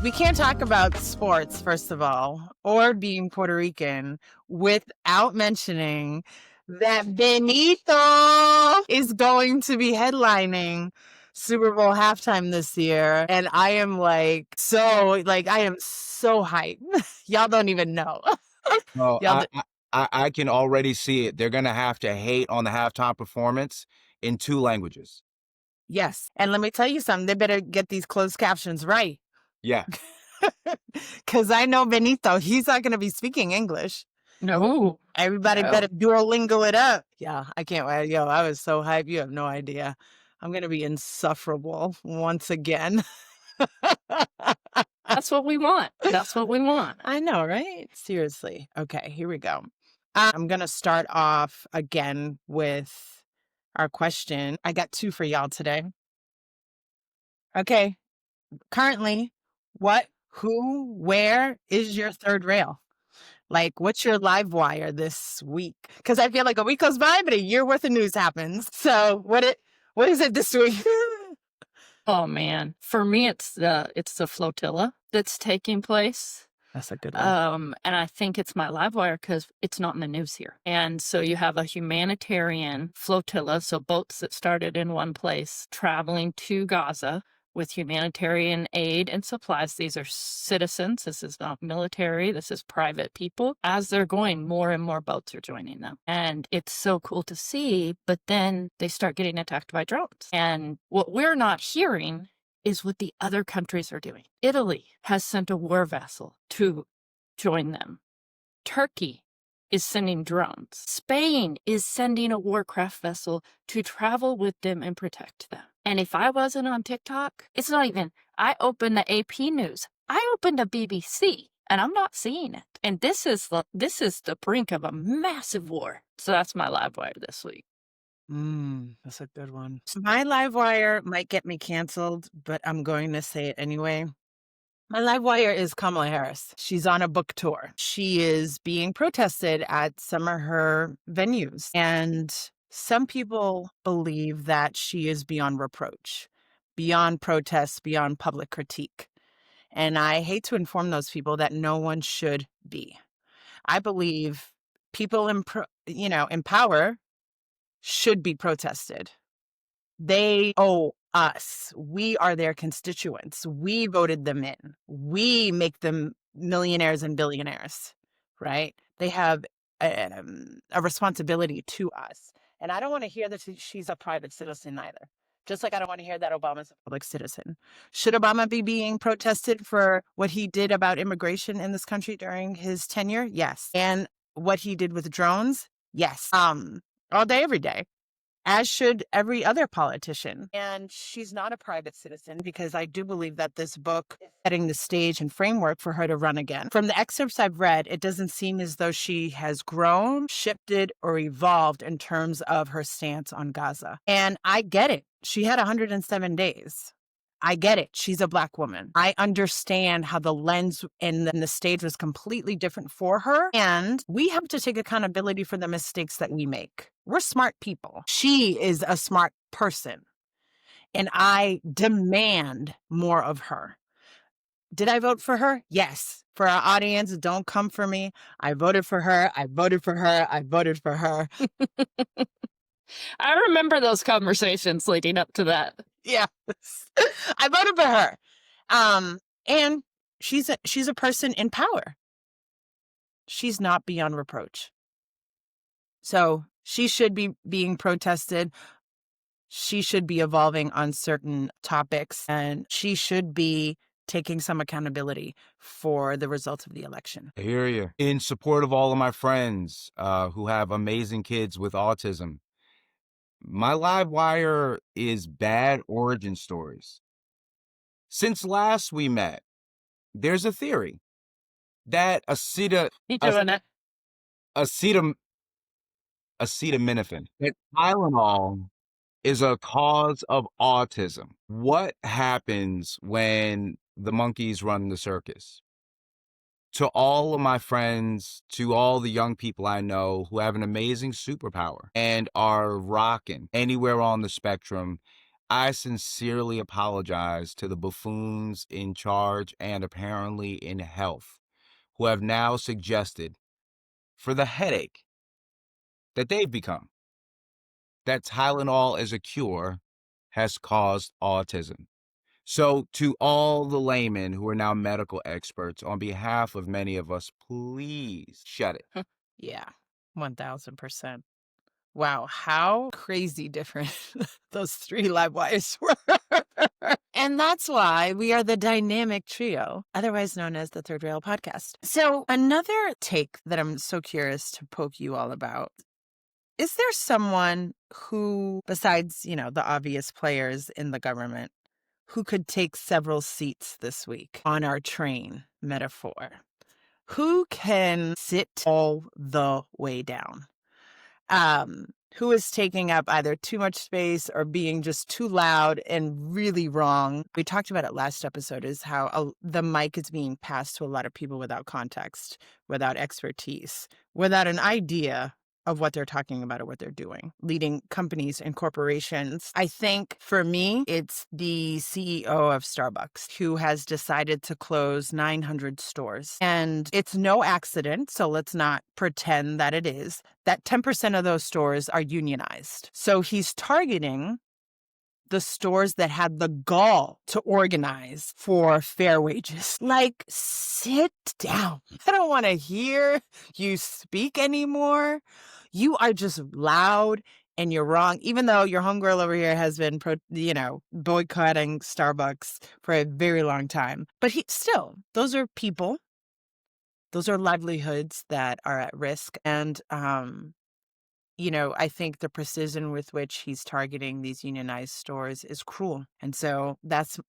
We can't talk about sports, first of all, or being Puerto Rican without mentioning that Benito is going to be headlining Super Bowl halftime this year. And I am I am so hyped. Y'all don't even know. No, Y'all, I can already see it. They're gonna have to hate on the halftime performance in 2 languages. yes. And let me tell you something, they better get these closed captions right. Yeah. Because I know Benito, he's not going to be speaking English. No. Everybody No. better Duolingo it up. Yeah, I can't wait. Yo, I was so hyped. You have no idea. I'm going to be insufferable once again. That's what we want. That's what we want. I know, right? Seriously. Okay, here we go. I'm going to start off again with our question. I got 2 for y'all today. Okay. Currently, what, who, where is your third rail? Like, what's your live wire this week? Because I feel like a week goes by, but a year worth of news happens. So what is it this week? Oh man, for me, it's the flotilla that's taking place. That's a good one. And I think it's my live wire because it's not in the news here. And so you have a humanitarian flotilla, so boats that started in one place traveling to Gaza with humanitarian aid and supplies. These are citizens. This is not military. This is private people. As they're going, more and more boats are joining them. And it's so cool to see, but then they start getting attacked by drones. And what we're not hearing is what the other countries are doing. Italy has sent a war vessel to join them. Turkey is sending drones. Spain is sending a warcraft vessel to travel with them and protect them. And if I wasn't on TikTok, it's not even, I opened the AP News. I opened the BBC and I'm not seeing it. And this is the brink of a massive war. So that's my live wire this week. That's a good one. My live wire might get me canceled, but I'm going to say it anyway. My live wire is Kamala Harris. She's on a book tour. She is being protested at some of her venues. And some people believe that she is beyond reproach, beyond protest, beyond public critique. And I hate to inform those people that no one should be. I believe people in power should be protested. They owe us. We are their constituents. We voted them in. We make them millionaires and billionaires, right? They have a responsibility to us. And I don't want to hear that she's a private citizen either. Just like I don't want to hear that Obama's a public citizen. Should Obama be being protested for what he did about immigration in this country during his tenure? Yes. And what he did with drones? Yes. All day, every day, as should every other politician. And she's not a private citizen because I do believe that this book is setting the stage and framework for her to run again. From the excerpts I've read, it doesn't seem as though she has grown, shifted, or evolved in terms of her stance on Gaza. And I get it. She had 107 days. I get it. She's a Black woman. I understand how the lens and the stage was completely different for her. And we have to take accountability for the mistakes that we make. We're smart people. She is a smart person. And I demand more of her. Did I vote for her? Yes. For our audience, don't come for me. I voted for her. I voted for her. I voted for her. I remember those conversations leading up to that. Yeah. I voted for her. And she's a person in power. She's not beyond reproach. So she should be being protested. She should be evolving on certain topics, and she should be taking some accountability for the results of the election. I hear you. In support of all of my friends who have amazing kids with autism, my live wire is bad origin stories. Since last we met, there's a theory that acetaminophen, that Tylenol is a cause of autism. What happens when the monkeys run the circus? To all of my friends, to all the young people I know who have an amazing superpower and are rocking anywhere on the spectrum, I sincerely apologize to the buffoons in charge and apparently in health who have now suggested, for the headache that they've become, that Tylenol as a cure has caused autism. So, to all the laymen who are now medical experts, on behalf of many of us, please shut it. Yeah, 1000%. Wow, how crazy different those 3 live wires were. And that's why we are the dynamic trio, otherwise known as the Third Rail Podcast. So, another take that I'm so curious to poke you all about, is there someone who, besides, the obvious players in the government, who could take several seats this week on our train metaphor? Who can sit all the way down? Who is taking up either too much space or being just too loud and really wrong. We talked about it last episode, is how the mic is being passed to a lot of people without context, without expertise, without an idea of what they're talking about or what they're doing, leading companies and corporations. I think for me, it's the CEO of Starbucks who has decided to close 900 stores. And it's no accident, so let's not pretend that it is, that 10% of those stores are unionized. So he's targeting the stores that had the gall to organize for fair wages. Like, sit down. I don't want to hear you speak anymore. You are just loud and you're wrong, even though your homegirl over here has been, boycotting Starbucks for a very long time. But those are people. Those are livelihoods that are at risk. And, I think the precision with which he's targeting these unionized stores is cruel. And so that's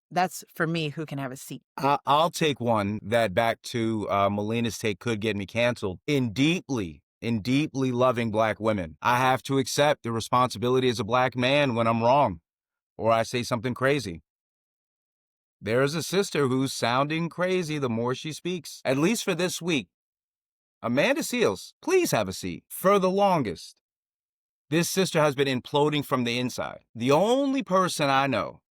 for me, who can have a seat. I'll take one that, back to Melina's take, could get me canceled. In deeply loving Black women, I have to accept the responsibility as a Black man when I'm wrong or I say something crazy. There's a sister who's sounding crazy the more she speaks. At least for this week. Amanda Seales, please have a seat. For the longest, this sister has been imploding from the inside. The only person I know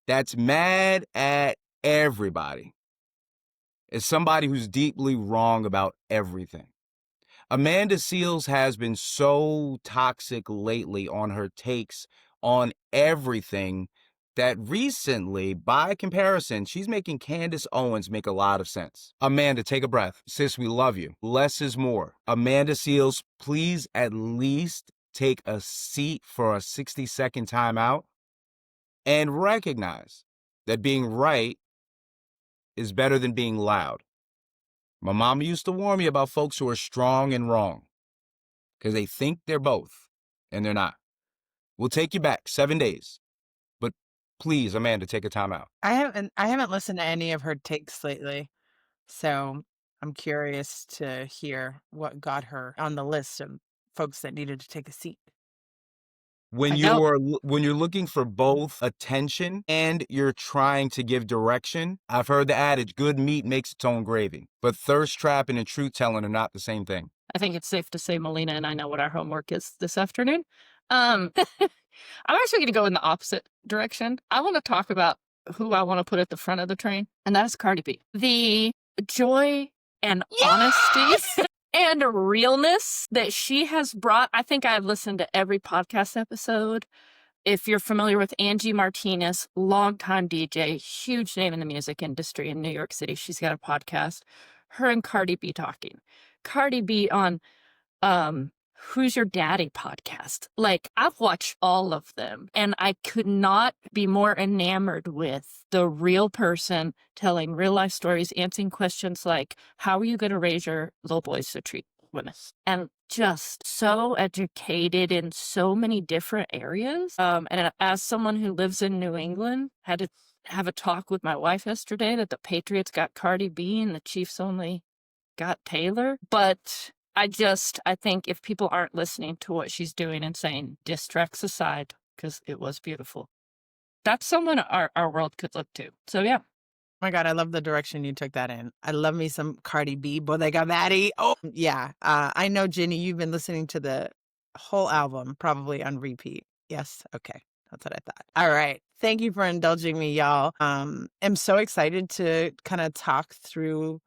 that's mad at everybody is somebody who's deeply wrong about everything. Amanda Seales has been so toxic lately on her takes on everything that recently, by comparison, she's making Candace Owens make a lot of sense. Amanda, take a breath. Sis, we love you. Less is more. Amanda Seales, please at least take a seat for a 60-second timeout and recognize that being right is better than being loud. My mama used to warn me about folks who are strong and wrong because they think they're both and they're not. We'll take you back 7 days, but please, Amanda, take a timeout. I haven't listened to any of her takes lately, so I'm curious to hear what got her on the list of folks that needed to take a seat. When I know. you're looking for both attention and you're trying to give direction, I've heard the adage, good meat makes its own gravy. But thirst trapping and truth telling are not the same thing. I think it's safe to say Melina and I know what our homework is this afternoon. I'm actually going to go in the opposite direction. I want to talk about who I want to put at the front of the train, and that is Cardi B. The joy and honesty and realness that she has brought. I think I've listened to every podcast episode. If you're familiar with Angie Martinez, longtime DJ, huge name in the music industry in New York City, she's got a podcast. Her and Cardi B talking. Cardi B on Who's Your Daddy podcast. Like, I've watched all of them, and I could not be more enamored with the real person telling real life stories, answering questions like, how are you going to raise your little boys to treat women? And just so educated in so many different areas. And as someone who lives in New England, had to have a talk with my wife yesterday that the Patriots got Cardi B and the Chiefs only got Taylor. But I think if people aren't listening to what she's doing and saying diss tracks aside, because it was beautiful, that's someone our world could look to. So yeah. Oh my God, I love the direction you took that in. I love me some Cardi B, Bodega Maddie. Oh, yeah. I know, Ginny, you've been listening to the whole album, probably on repeat. Yes? Okay. That's what I thought. All right. Thank you for indulging me, y'all. I'm so excited to kind of talk through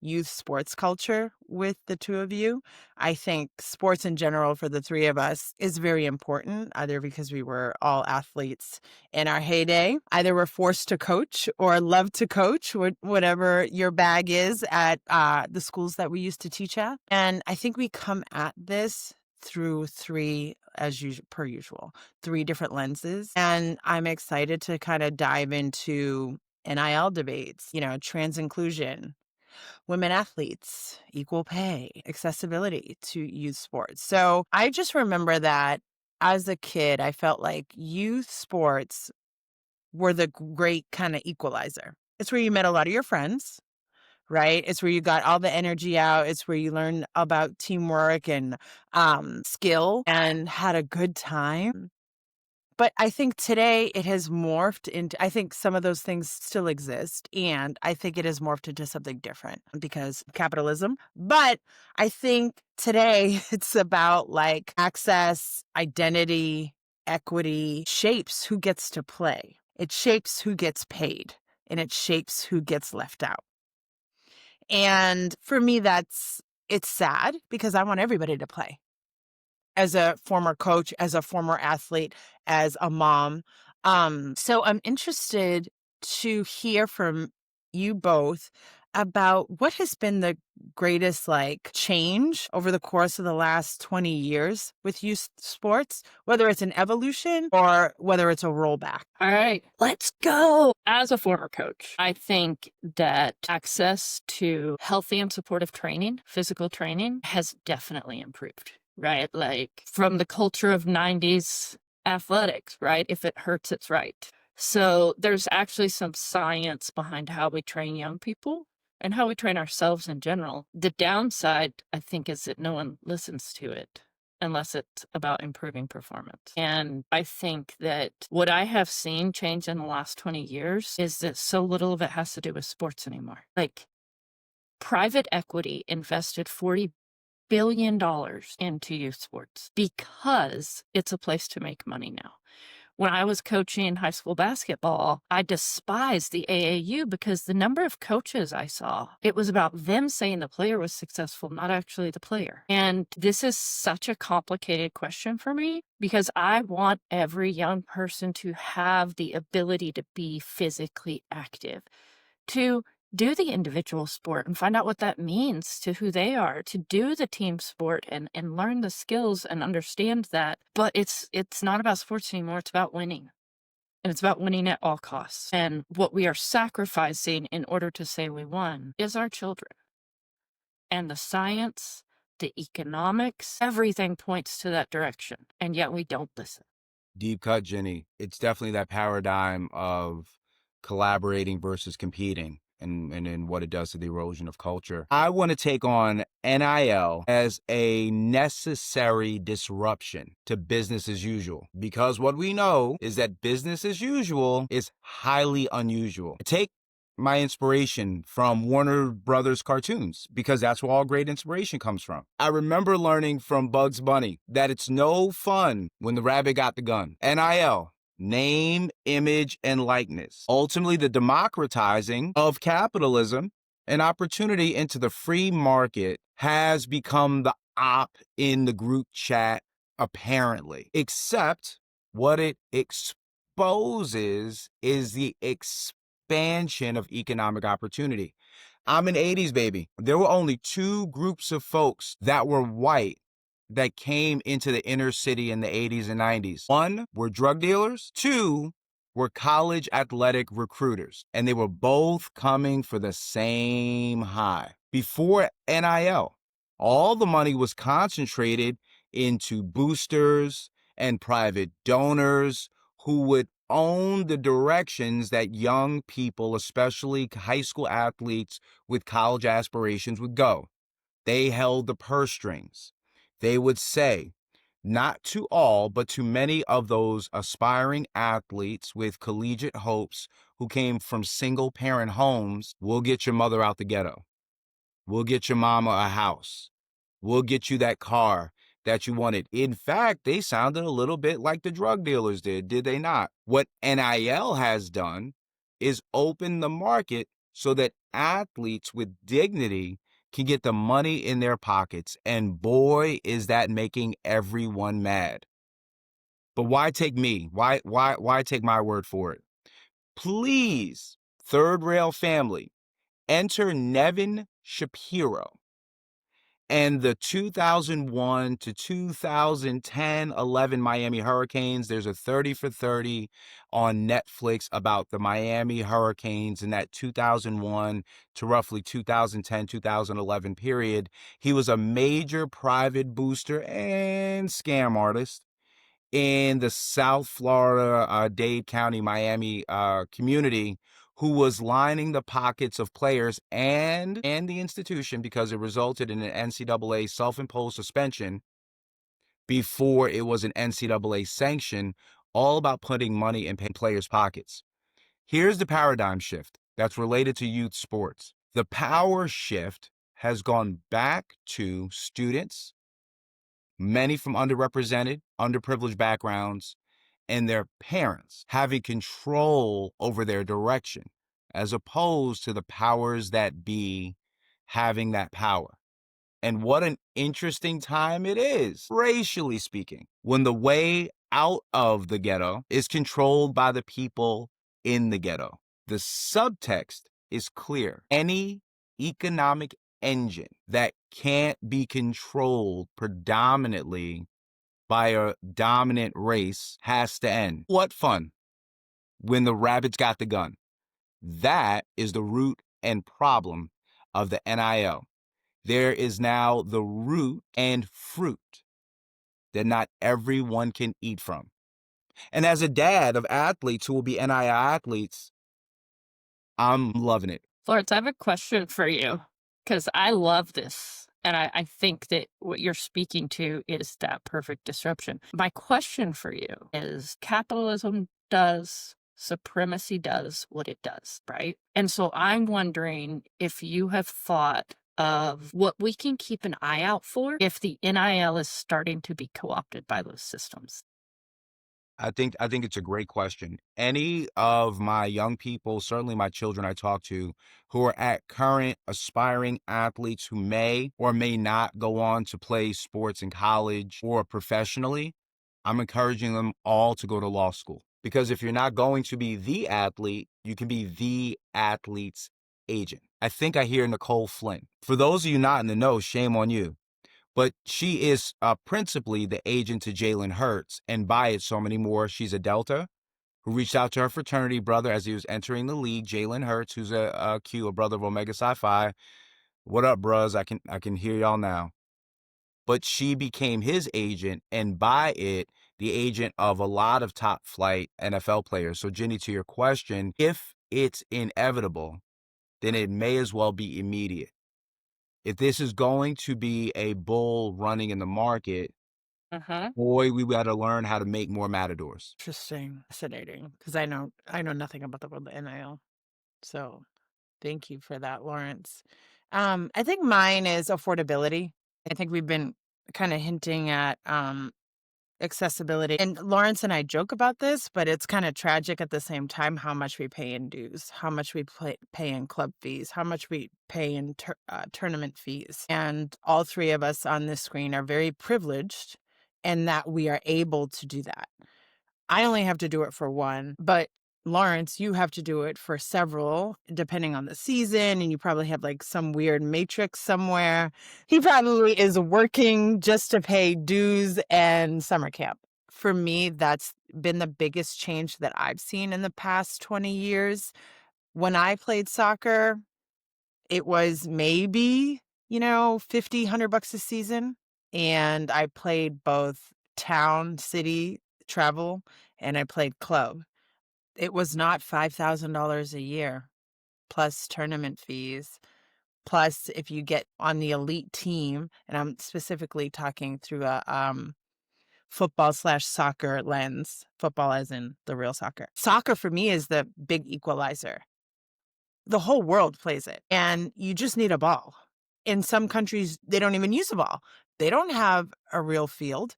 youth sports culture with the two of you. I think sports in general for the three of us is very important, either because we were all athletes in our heyday, either we're forced to coach or love to coach, whatever your bag is at the schools that we used to teach at. And I think we come at this through three, as usual, per usual, three different lenses. And I'm excited to kind of dive into NIL debates, trans inclusion, women athletes, equal pay, accessibility to youth sports. So I just remember that as a kid, I felt like youth sports were the great kind of equalizer. It's where you met a lot of your friends, right? It's where you got all the energy out. It's where you learned about teamwork and skill and had a good time. But I think today it has morphed into, I think some of those things still exist. And I think it has morphed into something different because of capitalism. But I think today it's about like access, identity, equity shapes who gets to play. It shapes who gets paid and it shapes who gets left out. And for me, it's sad because I want everybody to play. As a former coach, as a former athlete, as a mom. So I'm interested to hear from you both about what has been the greatest like change over the course of the last 20 years with youth sports, whether it's an evolution or whether it's a rollback. All right, let's go. As a former coach, I think that access to healthy and supportive training, physical training, has definitely improved, right? Like from the culture of 90s athletics, right? If it hurts, it's right. So there's actually some science behind how we train young people and how we train ourselves in general. The downside, I think, is that no one listens to it unless it's about improving performance. And I think that what I have seen change in the last 20 years is that so little of it has to do with sports anymore. Like private equity invested $40 billion into youth sports because it's a place to make money now. When I was coaching high school basketball, I despised the AAU because the number of coaches I saw, it was about them saying the player was successful, not actually the player. And this is such a complicated question for me because I want every young person to have the ability to be physically active, to do the individual sport and find out what that means to who they are, to do the team sport and learn the skills and understand that. But it's not about sports anymore. It's about winning. And it's about winning at all costs. And what we are sacrificing in order to say we won is our children. And the science, the economics, everything points to that direction. And yet we don't listen. Deep cut, Jenny. It's definitely that paradigm of collaborating versus competing and what it does to the erosion of culture. I want to take on NIL as a necessary disruption to business as usual, because what we know is that business as usual is highly unusual. Take my inspiration from Warner Brothers cartoons, because that's where all great inspiration comes from. I remember learning from Bugs Bunny that it's no fun when the rabbit got the gun. NIL, name, image, and likeness. Ultimately, the democratizing of capitalism and opportunity into the free market has become the op in the group chat, apparently. Except what it exposes is the expansion of economic opportunity. I'm an 80s baby. There were only two groups of folks that were white that came into the inner city in the 80s and 90s. One were drug dealers. Two were college athletic recruiters. And they were both coming for the same high. Before NIL, all the money was concentrated into boosters and private donors who would own the directions that young people, especially high school athletes with college aspirations, would go. They held the purse strings. They would say, not to all, but to many of those aspiring athletes with collegiate hopes who came from single parent homes, we'll get your mother out the ghetto. We'll get your mama a house. We'll get you that car that you wanted. In fact, they sounded a little bit like the drug dealers did they not? What NIL has done is open the market so that athletes with dignity can get the money in their pockets. And boy, is that making everyone mad. But why take me? Why take my word for it? Please, third rail family, enter Nevin Shapiro and the 2001 to 2010-11 Miami Hurricanes. There's a 30 for 30 on Netflix about the Miami Hurricanes in that 2001 to roughly 2010-2011 period. He was a major private booster and scam artist in the South Florida, Dade County, Miami community, who was lining the pockets of players and the institution because it resulted in an NCAA self-imposed suspension before it was an NCAA sanction, all about putting money in players' pockets. Here's the paradigm shift that's related to youth sports. The power shift has gone back to students, many from underrepresented, underprivileged backgrounds, and their parents having control over their direction, as opposed to the powers that be having that power. And what an interesting time it is, racially speaking, when the way out of the ghetto is controlled by the people in the ghetto. The subtext is clear. Any economic engine that can't be controlled predominantly by a dominant race has to end. What fun when the rabbits got the gun. That is the root and problem of the NIL. There is now the root and fruit that not everyone can eat from. And as a dad of athletes who will be NIL athletes, I'm loving it. Florence, I have a question for you because I love this. And I think that what you're speaking to is that perfect disruption. My question for you is capitalism does, supremacy does what it does, right? And so I'm wondering if you have thought of what we can keep an eye out for if the NIL is starting to be co-opted by those systems. I think it's a great question. Any of my young people, certainly my children I talk to, who are at current aspiring athletes who may or may not go on to play sports in college or professionally, I'm encouraging them all to go to law school. Because if you're not going to be the athlete, you can be the athlete's agent. I think I hear Nicole Flynn. For those of you not in the know, shame on you. But she is principally the agent to Jalen Hurts, and by it, so many more. She's a Delta who reached out to her fraternity brother as he was entering the league, Jalen Hurts, who's a Q, a brother of Omega Psi Phi. What up, bros? I can hear y'all now. But she became his agent, and by it, the agent of a lot of top flight NFL players. So, Jenny, to your question, if it's inevitable, then it may as well be immediate. If this is going to be a bull running in the market, Uh-huh. boy, we got to learn how to make more matadors. Interesting. Fascinating. Because I know nothing about the world of NIL. So thank you for that, Lawrence. I think mine is affordability. I think we've been kind of hinting at accessibility. And Lawrence and I joke about this, but it's kind of tragic at the same time how much we pay in dues, how much we pay in club fees, how much we pay in tournament fees. And all three of us on this screen are very privileged in that we are able to do that. I only have to do it for one, but Lawrence, you have to do it for several, depending on the season, and you probably have like some weird matrix somewhere. He probably is working just to pay dues and summer camp. For me, that's been the biggest change that I've seen in the past 20 years. When I played soccer, it was maybe, 50, $100 a season. And I played both town, city, travel, and I played club. It was not $5,000 a year, plus tournament fees, plus if you get on the elite team, and I'm specifically talking through a football/soccer lens, football as in the real soccer. Soccer for me is the big equalizer. The whole world plays it, and you just need a ball. In some countries, they don't even use a ball. They don't have a real field.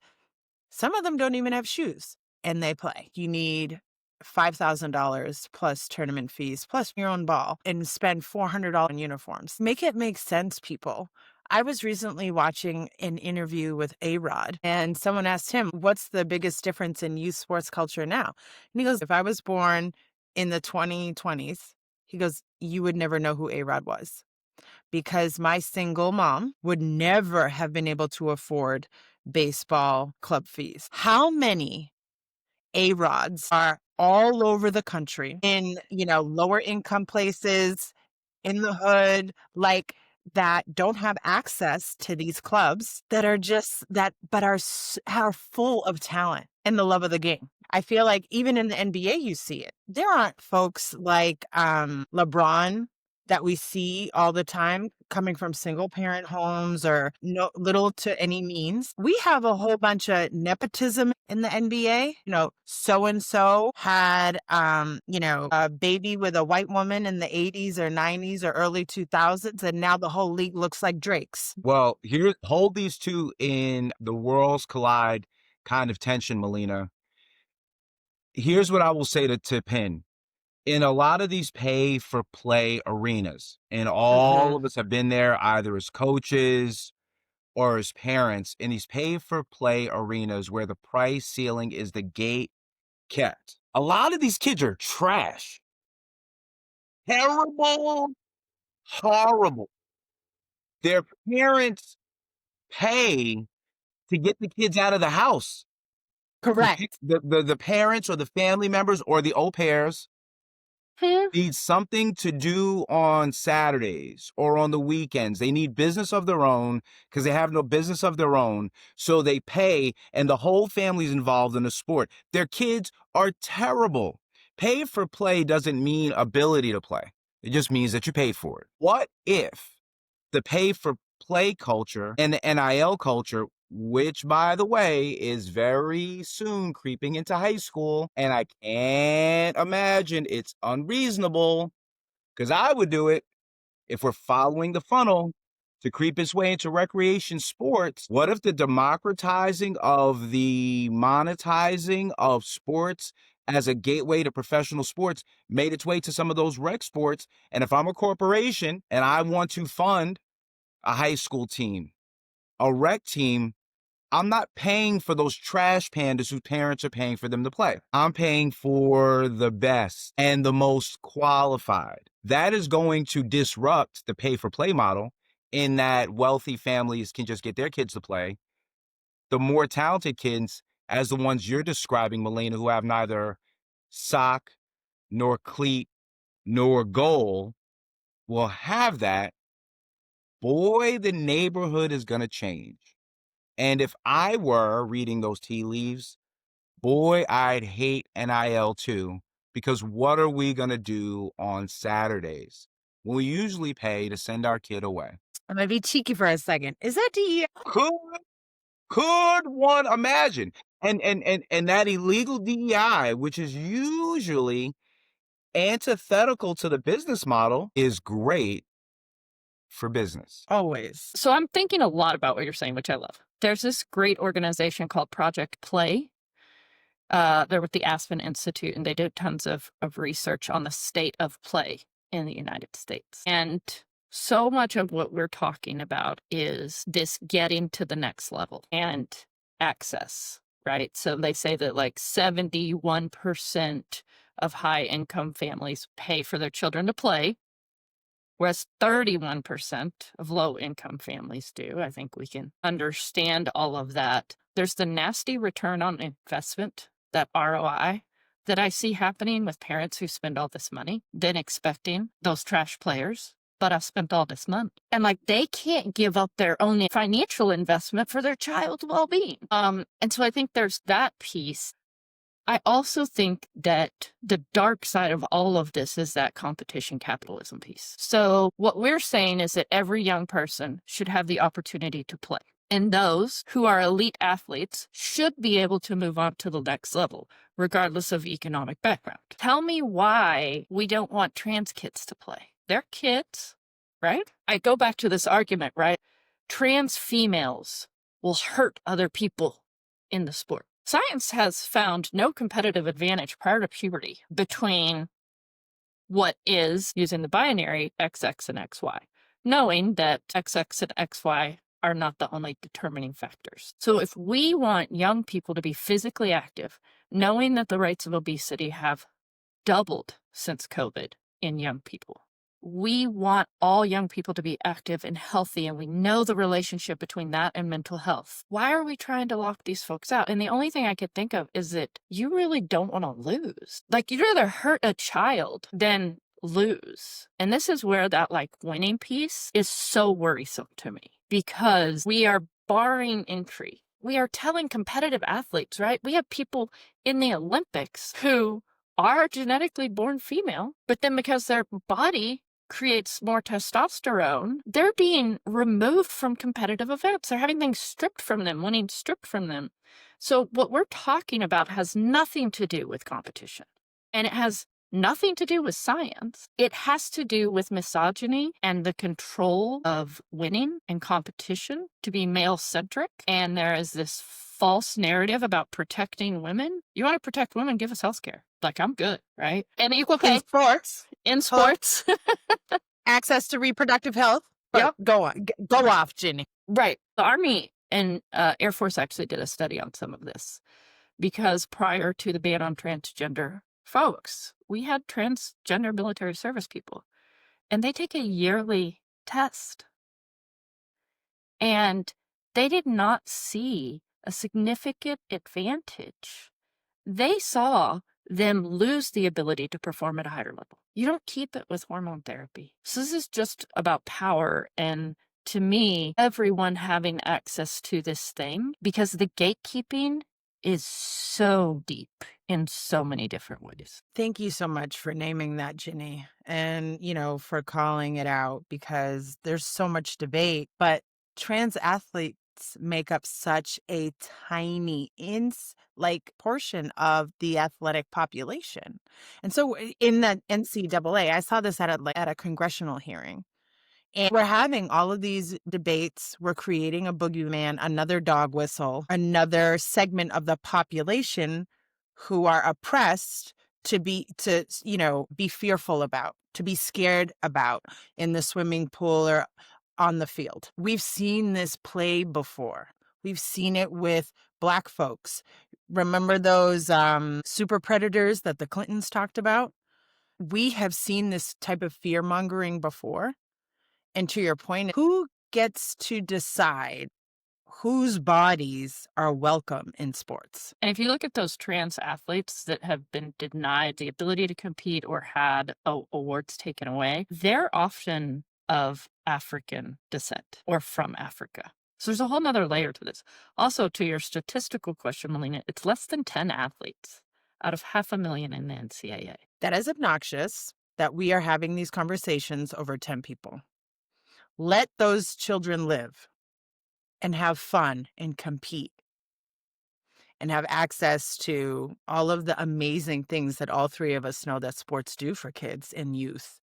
Some of them don't even have shoes, and they play. You need $5,000 plus tournament fees, plus your own ball, and spend $400 on uniforms. Make it make sense, people. I was recently watching an interview with A-Rod, and someone asked him, what's the biggest difference in youth sports culture now? And he goes, if I was born in the 2020s, he goes, you would never know who A-Rod was, because my single mom would never have been able to afford baseball club fees. How many A-Rods are all over the country in, lower income places, in the hood, like, that don't have access to these clubs, that are just that, but are full of talent and the love of the game. I feel like even in the NBA, you see it. There aren't folks like LeBron that we see all the time coming from single parent homes or no little to any means. We have a whole bunch of nepotism in the NBA. So and so had a baby with a white woman in the 80s or 90s or early 2000s, and now the whole league looks like Drake's. Well, here, hold these two in the worlds collide kind of tension, Melina. Here's what I will say to Penn. In a lot of these pay for play arenas, and all Mhm. of us have been there either as coaches or as parents, in these pay for play arenas where the price ceiling is the gate kept. A lot of these kids are trash. Terrible, horrible. Their parents pay to get the kids out of the house. Correct. The parents or the family members or the au pairs Hmm. need something to do on Saturdays or on the weekends. They need business of their own because they have no business of their own. So they pay, and the whole family's involved in the sport. Their kids are terrible. Pay for play doesn't mean ability to play. It just means that you paid for it. What if the pay for play culture and the NIL culture, which, by the way, is very soon creeping into high school, and I can't imagine it's unreasonable, because I would do it if we're following the funnel to creep its way into recreation sports. What if the democratizing of the monetizing of sports as a gateway to professional sports made its way to some of those rec sports? And if I'm a corporation and I want to fund a high school team, a rec team, I'm not paying for those trash pandas whose parents are paying for them to play. I'm paying for the best and the most qualified. That is going to disrupt the pay for play model, in that wealthy families can just get their kids to play. The more talented kids, as the ones you're describing, Melina, who have neither sock nor cleat nor goal, will have that. Boy, the neighborhood is going to change. And if I were reading those tea leaves, boy, I'd hate NIL too, because what are we going to do on Saturdays when we usually pay to send our kid away? I'm gonna be cheeky for a second. Is that DEI? Could one imagine? And that illegal DEI, which is usually antithetical to the business model, is great for business. Always. So I'm thinking a lot about what you're saying, which I love. There's this great organization called Project Play. They're with the Aspen Institute, and they do tons of research on the state of play in the United States. And so much of what we're talking about is this getting to the next level and access, right? So they say that like 71% of high income families pay for their children to play, whereas 31% of low income families do. I think we can understand all of that. There's the nasty return on investment, that ROI, that I see happening with parents who spend all this money, then expecting those trash players. But I spent all this money. And like they can't give up their own financial investment for their child's well-being. And so I think there's that piece. I also think that the dark side of all of this is that competition capitalism piece. So what we're saying is that every young person should have the opportunity to play. And those who are elite athletes should be able to move on to the next level, regardless of economic background. Tell me why we don't want trans kids to play. They're kids, right? I go back to this argument, right? Trans females will hurt other people in the sport. Science has found no competitive advantage prior to puberty between what is, using the binary, XX and XY, knowing that XX and XY are not the only determining factors. So if we want young people to be physically active, knowing that the rates of obesity have doubled since COVID in young people, we want all young people to be active and healthy, and we know the relationship between that and mental health. Why are we trying to lock these folks out? And the only thing I could think of is that you really don't want to lose. Like, you'd rather hurt a child than lose. And this is where that like winning piece is so worrisome to me, because we are barring entry. We are telling competitive athletes, right? We have people in the Olympics who are genetically born female, but then because their body creates more testosterone, they're being removed from competitive events. They're having things stripped from them, winning stripped from them. So what we're talking about has nothing to do with competition, and it has nothing to do with science. It has to do with misogyny and the control of winning and competition to be male-centric. And there is this false narrative about protecting women. You want to protect women, give us healthcare. Like, I'm good, right? And equal pay In sports, in sports. access to reproductive health. But Yep. go on, go off, Ginny. Right. The Army and Air Force actually did a study on some of this, because prior to the ban on transgender folks, we had transgender military service people, and they take a yearly test. And they did not see a significant advantage. They saw them lose the ability to perform at a higher level. You don't keep it with hormone therapy. So this is just about power. And to me, everyone having access to this thing, because the gatekeeping is so deep in so many different ways. Thank you so much for naming that, Ginny, and, for calling it out, because there's so much debate, but trans athletes make up such a tiny portion of the athletic population. And so in that NCAA, I saw this at a congressional hearing. And we're having all of these debates. We're creating a boogeyman, another dog whistle, another segment of the population who are oppressed be fearful about, to be scared about in the swimming pool or on the field. We've seen this play before. We've seen it with Black folks. Remember those super predators that the Clintons talked about? We have seen this type of fear mongering before. And to your point, who gets to decide whose bodies are welcome in sports? And if you look at those trans athletes that have been denied the ability to compete or had awards taken away, they're often of African descent or from Africa. So there's a whole nother layer to this. Also, to your statistical question, Melina, it's less than 10 athletes out of 500,000 in the NCAA. That is obnoxious that we are having these conversations over 10 people. Let those children live and have fun and compete and have access to all of the amazing things that all three of us know that sports do for kids and youth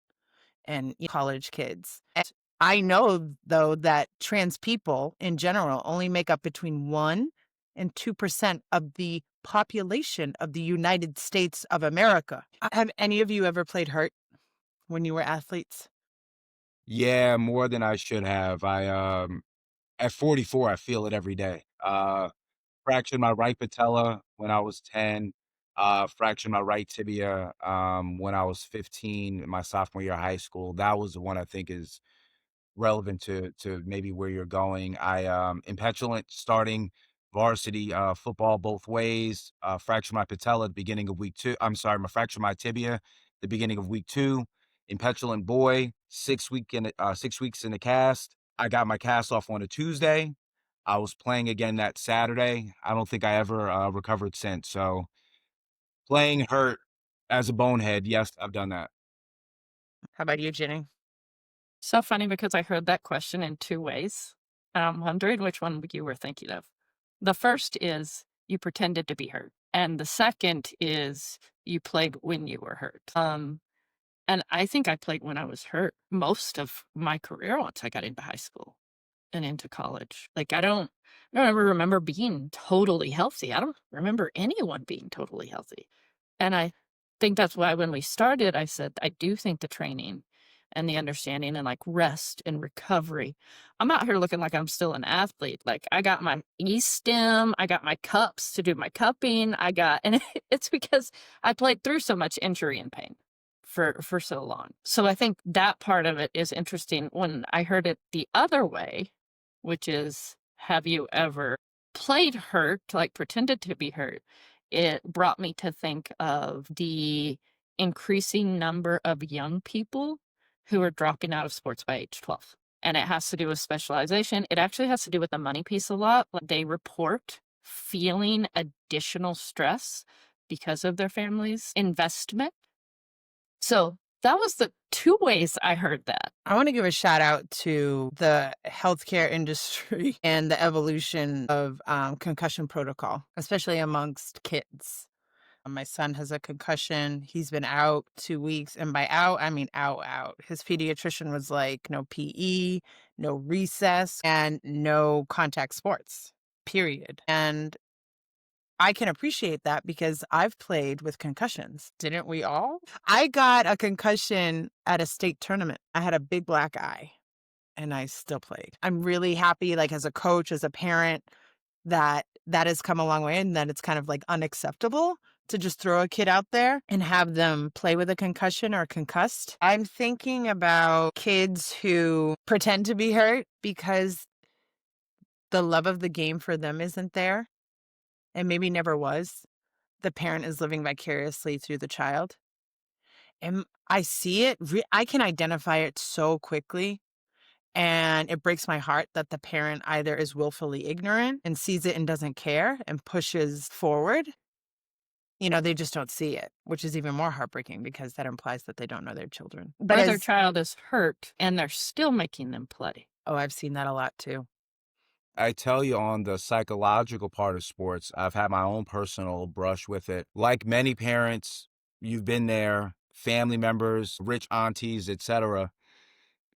and college kids. And I know, though, that trans people in general only make up between 1% and 2% of the population of the United States of America. Have any of you ever played hurt when you were athletes? Yeah, more than I should have. At 44, I feel it every day. Fractured my right patella when I was 10, fractured my right tibia, when I was 15 in my sophomore year of high school. That was the one I think is relevant to maybe where you're going. I am petulant starting varsity football both ways. Fractured my patella at the beginning of week 2. I'm sorry, I fractured my tibia the beginning of week 2. Impetulant boy, 6 weeks in the cast. I got my cast off on a Tuesday. I was playing again that Saturday. I don't think I ever recovered since. So playing hurt as a bonehead, yes, I've done that. How about you, Jenny? So funny, because I heard that question in two ways. I'm wondering which one you were thinking of. The first is you pretended to be hurt, and the second is you played when you were hurt. And I think I played when I was hurt most of my career once I got into high school and into college. Like, I don't ever remember being totally healthy. I don't remember anyone being totally healthy. And I think that's why when we started, I said, I do think the training and the understanding and like rest and recovery. I'm out here looking like I'm still an athlete. Like I got my e-stim, I got my cups to do my cupping. And it's because I played through so much injury and pain for so long. So I think that part of it is interesting when I heard it the other way, which is, have you ever played hurt, like pretended to be hurt? It brought me to think of the increasing number of young people who are dropping out of sports by age 12. And it has to do with specialization. It actually has to do with the money piece a lot. Like they report feeling additional stress because of their family's investment. So that was the two ways I heard that. I want to give a shout out to the healthcare industry and the evolution of concussion protocol, especially amongst kids. My son has a concussion. He's been out 2 weeks. And by out, I mean out, out. His pediatrician was like, no PE, no recess, and no contact sports, period. And I can appreciate that because I've played with concussions. Didn't we all? I got a concussion at a state tournament. I had a big black eye and I still played. I'm really happy, like as a coach, as a parent, that that has come a long way and that it's kind of like unacceptable to just throw a kid out there and have them play with a concussion or concussed. I'm thinking about kids who pretend to be hurt because the love of the game for them isn't there and maybe never was. The parent is living vicariously through the child. And I see it, I can identify it so quickly. And it breaks my heart that the parent either is willfully ignorant and sees it and doesn't care and pushes forward. They just don't see it, which is even more heartbreaking because that implies that they don't know their children. But Or their child is hurt and they're still making them play. oh, I've seen that a lot too. I tell you, on the psychological part of sports, I've had my own personal brush with it. Like many parents, you've been there, family members, rich aunties, etc.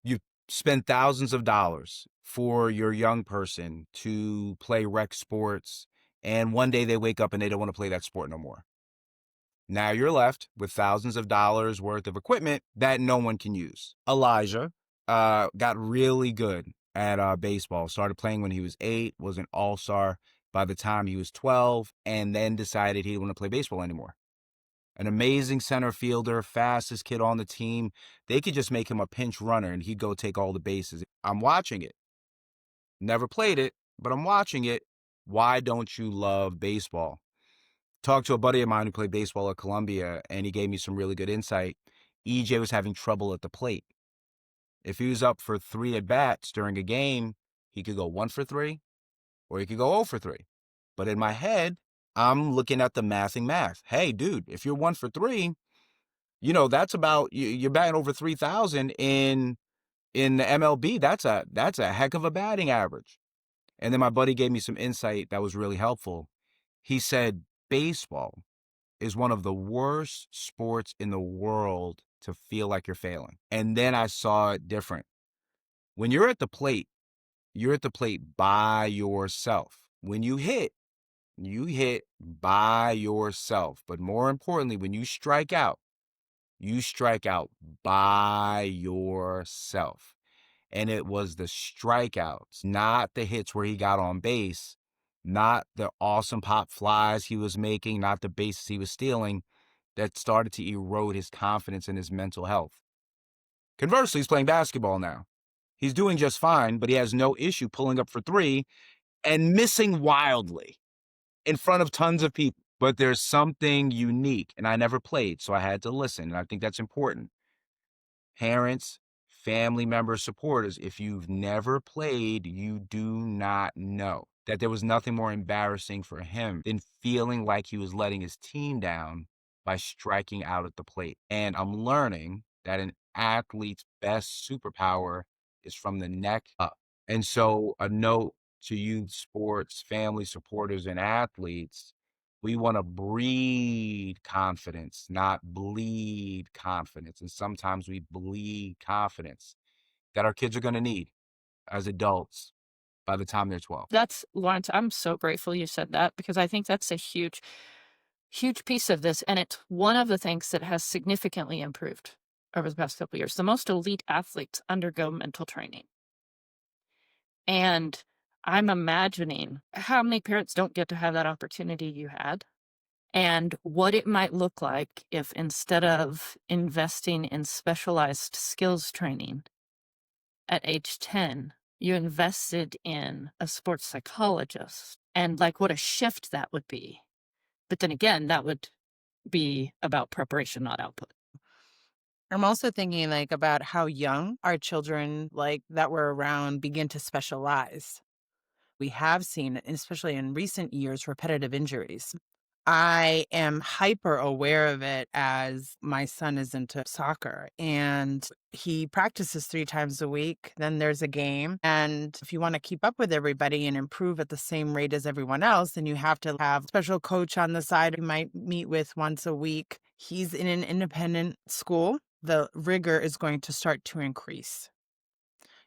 You spend thousands of dollars for your young person to play rec sports, and one day they wake up and they don't want to play that sport no more. Now you're left with thousands of dollars worth of equipment that no one can use. Elijah got really good at baseball. Started playing when he was 8, was an all-star by the time he was 12, and then decided he didn't want to play baseball anymore. An amazing center fielder, fastest kid on the team. They could just make him a pinch runner and he'd go take all the bases. I'm watching it. Never played it, but I'm watching it. Why don't you love baseball? Talked to a buddy of mine who played baseball at Columbia, and he gave me some really good insight. EJ was having trouble at the plate. If he was up for 3 at bats during a game, he could go 1 for 3 or he could go 0 for 3. But in my head, I'm looking at the math. Hey, dude, if you're 1 for 3, that's about, you're batting over 3,000 in the MLB. That's a heck of a batting average. And then my buddy gave me some insight that was really helpful. He said, baseball is one of the worst sports in the world to feel like you're failing. And then I saw it different. When you're at the plate by yourself. When you hit by yourself. But more importantly, when you strike out by yourself. And it was the strikeouts, not the hits where he got on base, not the awesome pop flies he was making, not the bases he was stealing, that started to erode his confidence and his mental health. Conversely, he's playing basketball now. He's doing just fine, but he has no issue pulling up for 3 and missing wildly in front of tons of people. But there's something unique, and I never played, so I had to listen, and I think that's important. Parents, family members, supporters, if you've never played, you do not know that there was nothing more embarrassing for him than feeling like he was letting his team down by striking out at the plate. And I'm learning that an athlete's best superpower is from the neck up. And so a note to youth sports, family supporters, and athletes, We want to breed confidence, not bleed confidence. And sometimes we bleed confidence that our kids are going to need as adults by the time they're 12. That's Lawrence, I'm so grateful you said that because I think that's a huge, huge piece of this. And it's one of the things that has significantly improved over the past couple of years. The most elite athletes undergo mental training. And I'm imagining how many parents don't get to have that opportunity you had and what it might look like if instead of investing in specialized skills training at age 10, you invested in a sports psychologist and like what a shift that would be. But then again, that would be about preparation, not output. I'm also thinking like about how young our children like that were around begin to specialize. We have seen, especially in recent years, repetitive injuries. I am hyper aware of it as my son is into soccer and he practices 3 times a week. Then there's a game. And if you want to keep up with everybody and improve at the same rate as everyone else, then you have to have a special coach on the side who might meet with once a week. He's in an independent school. The rigor is going to start to increase.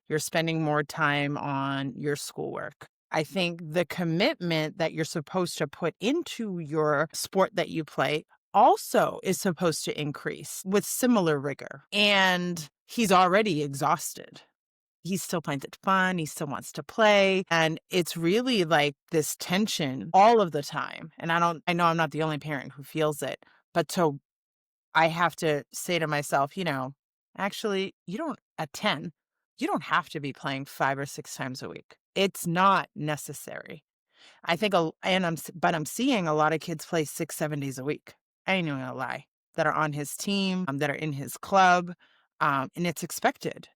You're spending more time on your schoolwork. I think the commitment that you're supposed to put into your sport that you play also is supposed to increase with similar rigor. And he's already exhausted. He still finds it fun. He still wants to play. And it's really like this tension all of the time. And I know I'm not the only parent who feels it, but I have to say to myself, actually, you don't, at 10, you don't have to be playing 5 or 6 times a week. It's not necessary. I think, but I'm seeing a lot of kids play 6, 7 days a week. I ain't even gonna lie, that are on his team, that are in his club, and it's expected.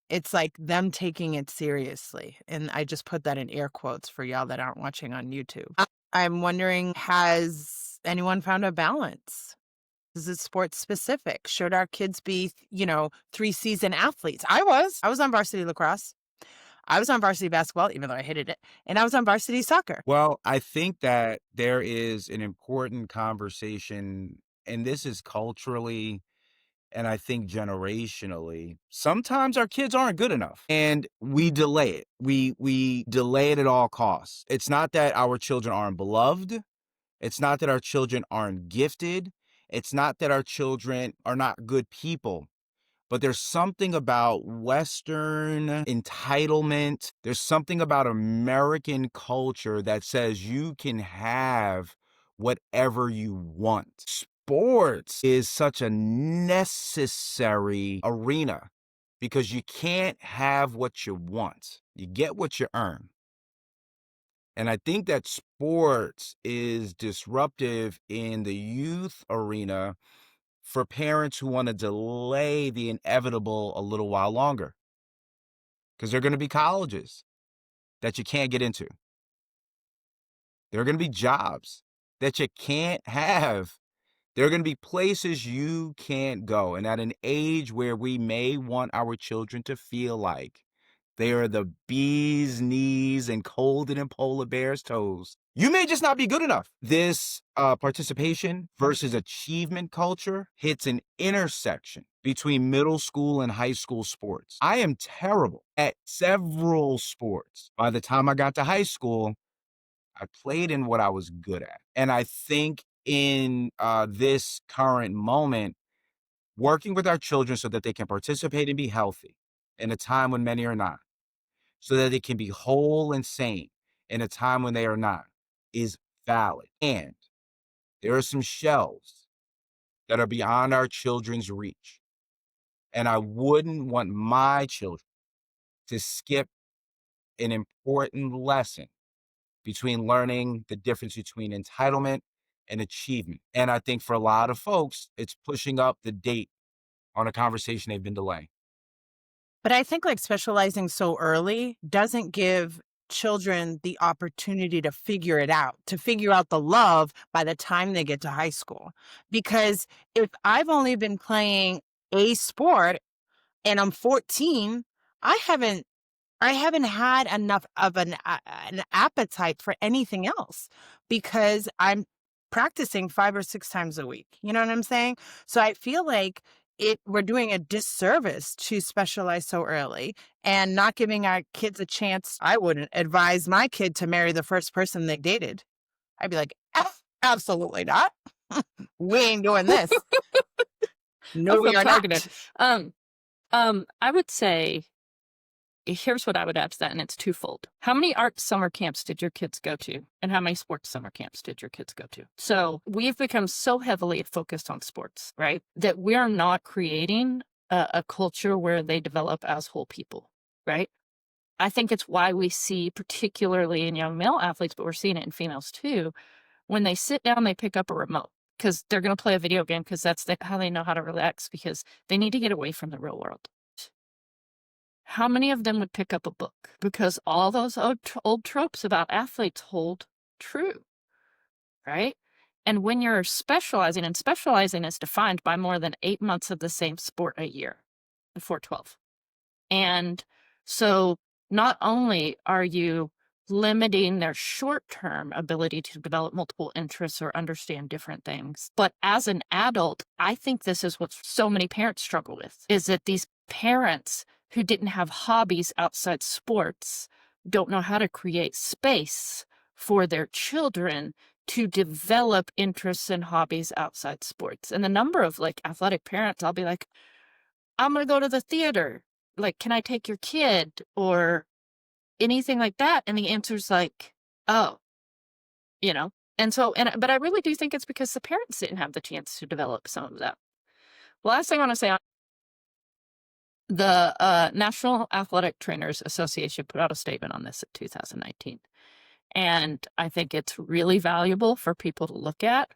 It's like them taking it seriously. And I just put that in air quotes for y'all that aren't watching on YouTube. I'm wondering, has anyone found a balance? Is it sports specific? Should our kids be, 3-season athletes? I was on varsity lacrosse. I was on varsity basketball, even though I hated it. And I was on varsity soccer. Well, I think that there is an important conversation, and this is culturally and I think generationally. Sometimes our kids aren't good enough and we delay it. We delay it at all costs. It's not that our children aren't beloved. It's not that our children aren't gifted. It's not that our children are not good people. But there's something about Western entitlement. There's something about American culture that says you can have whatever you want. Sports is such a necessary arena because you can't have what you want. You get what you earn. And I think that sports is disruptive in the youth arena for parents who want to delay the inevitable a little while longer. Because there are going to be colleges that you can't get into. There are going to be jobs that you can't have. There are going to be places you can't go. And at an age where we may want our children to feel like they are the bee's knees and cold and polar bear's toes, you may just not be good enough. This participation versus achievement culture hits an intersection between middle school and high school sports. I am terrible at several sports. By the time I got to high school, I played in what I was good at. And I think in this current moment, working with our children so that they can participate and be healthy in a time when many are not, so that they can be whole and sane in a time when they are not, is valid. And there are some shells that are beyond our children's reach. And I wouldn't want my children to skip an important lesson between learning the difference between entitlement and achievement. And I think for a lot of folks, it's pushing up the date on a conversation they've been delaying. But I think like specializing so early doesn't give children the opportunity to figure it out, to figure out the love by the time they get to high school. Because if I've only been playing a sport and I'm 14, I haven't had enough of an appetite for anything else because practicing 5 or 6 times a week. You know what I'm saying? So I feel like we're doing a disservice to specialize so early and not giving our kids a chance. I wouldn't advise my kid to marry the first person they dated. I'd be like, absolutely not. We ain't doing this. I No, we feel are targeted. not. I would say here's what I would add to that, and it's twofold. How many art summer camps did your kids go to? And how many sports summer camps did your kids go to? So we've become so heavily focused on sports, right? That we're not creating a culture where they develop as whole people, right? I think it's why we see, particularly in young male athletes, but we're seeing it in females too, when they sit down, they pick up a remote because they're going to play a video game because that's how they know how to relax because they need to get away from the real world. How many of them would pick up a book? Because all those old tropes about athletes hold true, right? And when you're specializing, and specializing is defined by more than 8 months of the same sport a year, before 12. And so not only are you limiting their short-term ability to develop multiple interests or understand different things, but as an adult, I think this is what so many parents struggle with, is that these parents who didn't have hobbies outside sports don't know how to create space for their children to develop interests and hobbies outside sports. And the number of like athletic parents, I'll be like, I'm going to go to the theater. Like, can I take your kid or anything like that? And the answer's like, oh, you know? And so, but I really do think it's because the parents didn't have the chance to develop some of that. Last thing I want to say, the National Athletic Trainers Association put out a statement on this in 2019. And I think it's really valuable for people to look at.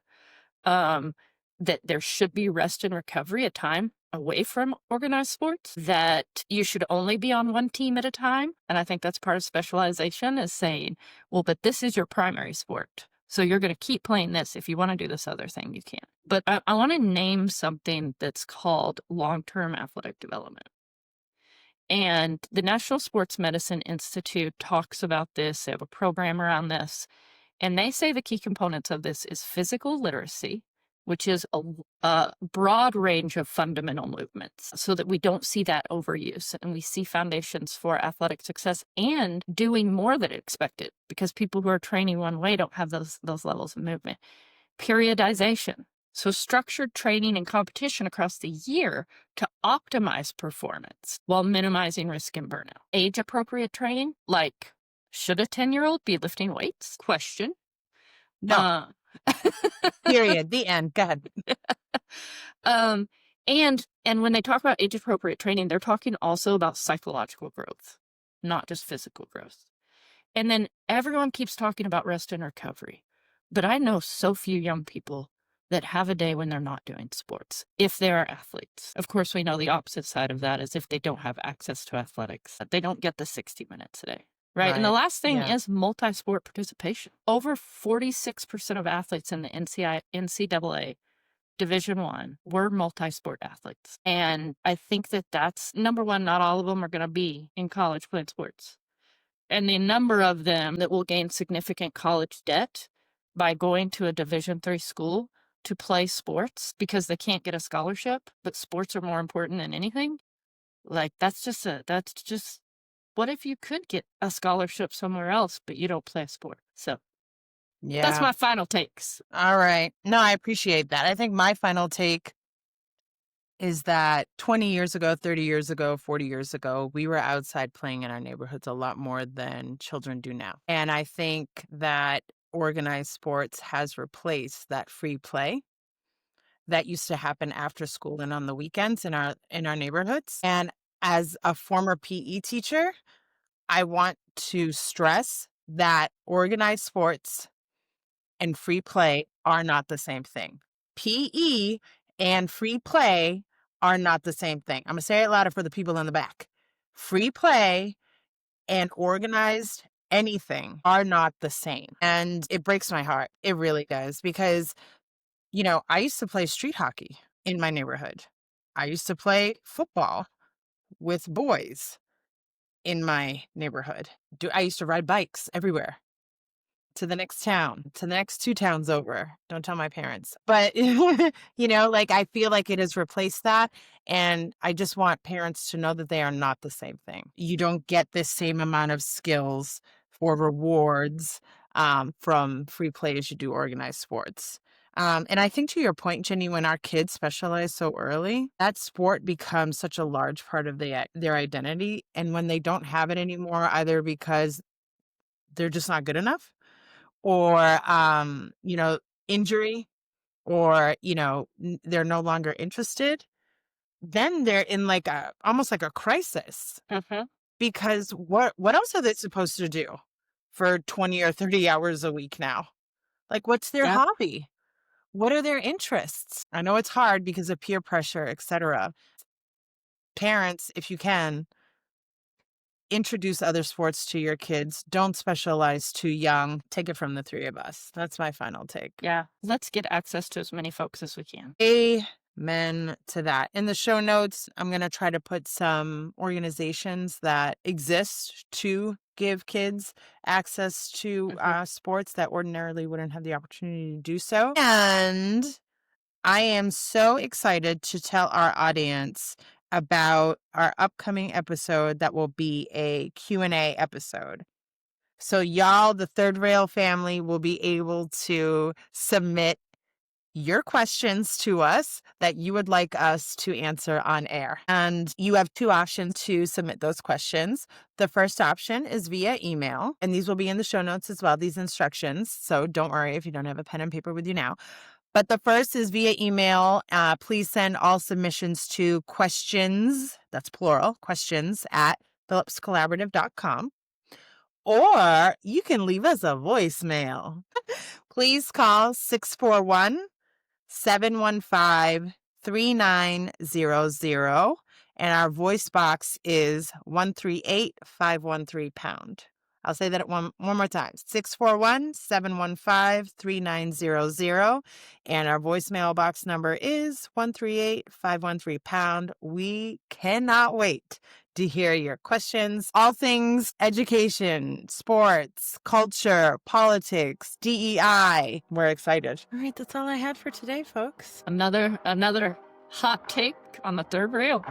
That there should be rest and recovery, a time away from organized sports, that you should only be on one team at a time. And I think that's part of specialization, is saying, well, but this is your primary sport. So you're going to keep playing this. If you want to do this other thing, you can. But I want to name something that's called long-term athletic development. And the National Sports Medicine Institute talks about this. They have a program around this. And they say the key components of this is physical literacy, which is a broad range of fundamental movements so that we don't see that overuse and we see foundations for athletic success and doing more than expected, because people who are training one way don't have those levels of movement. Periodization. So structured training and competition across the year to optimize performance while minimizing risk and burnout. Age-appropriate training, like, should a 10-year-old be lifting weights? Question. No. Period. The end. Go ahead. And when they talk about age-appropriate training, they're talking also about psychological growth, not just physical growth. And then everyone keeps talking about rest and recovery. But I know so few young people that have a day when they're not doing sports, if they are athletes. Of course, we know the opposite side of that is if they don't have access to athletics, they don't get the 60 minutes a day. Right. And the last thing is multi-sport participation. Over 46% of athletes in the NCAA Division I were multi-sport athletes. And I think that that's number one, not all of them are going to be in college playing sports. And the number of them that will gain significant college debt by going to a Division III school to play sports because they can't get a scholarship, but sports are more important than anything. Like, that's just what if you could get a scholarship somewhere else, but you don't play a sport? So that's my final takes. All right. No, I appreciate that. I think my final take is that 20 years ago, 30 years ago, 40 years ago, we were outside playing in our neighborhoods a lot more than children do now. And I think that organized sports has replaced that free play that used to happen after school and on the weekends in our neighborhoods. And as a former PE teacher, I want to stress that organized sports and free play are not the same thing. PE and free play are not the same thing. I'm going to say it louder for the people in the back. Free play and organized anything are not the same. And it breaks my heart. It really does. Because, I used to play street hockey in my neighborhood. I used to play football with boys in my neighborhood. I used to ride bikes everywhere. to the next town, to the next 2 towns over. Don't tell my parents. But, like, I feel like it has replaced that, and I just want parents to know that they are not the same thing. You don't get this same amount of skills or rewards, from free play as you do organized sports. And I think to your point, Jenny, when our kids specialize so early, that sport becomes such a large part of their identity. And when they don't have it anymore, either because they're just not good enough or, injury or, they're no longer interested, then they're in like almost like a crisis Mm-hmm. because what else are they supposed to do for 20 or 30 hours a week now? Like, what's their Yep. hobby? What are their interests? I know it's hard because of peer pressure, etc. Parents, if you can, introduce other sports to your kids. Don't specialize too young. Take it from the 3 of us. That's my final take. Yeah. Let's get access to as many folks as we can. Amen to that. In the show notes, I'm going to try to put some organizations that exist to give kids access to sports that ordinarily wouldn't have the opportunity to do so. And I am so excited to tell our audience about our upcoming episode that will be a Q&A episode. So y'all, the Third Rail family, will be able to submit your questions to us that you would like us to answer on air. And you have 2 options to submit those questions. The first option is via email, and these will be in the show notes as well, these instructions. So don't worry if you don't have a pen and paper with you now. But the first is via email. Please send all submissions to questions, that's plural, questions at phillipscollaborative.com. Or you can leave us a voicemail. Please call 641-715-3900. And our voice box is 138513#. I'll say that one more time. 641-715-3900. And our voicemail box number is 138513#. We cannot wait to hear your questions. All things education, sports, culture, politics, DEI. We're excited. All right, that's all I had for today, folks. Another hot take on the third rail.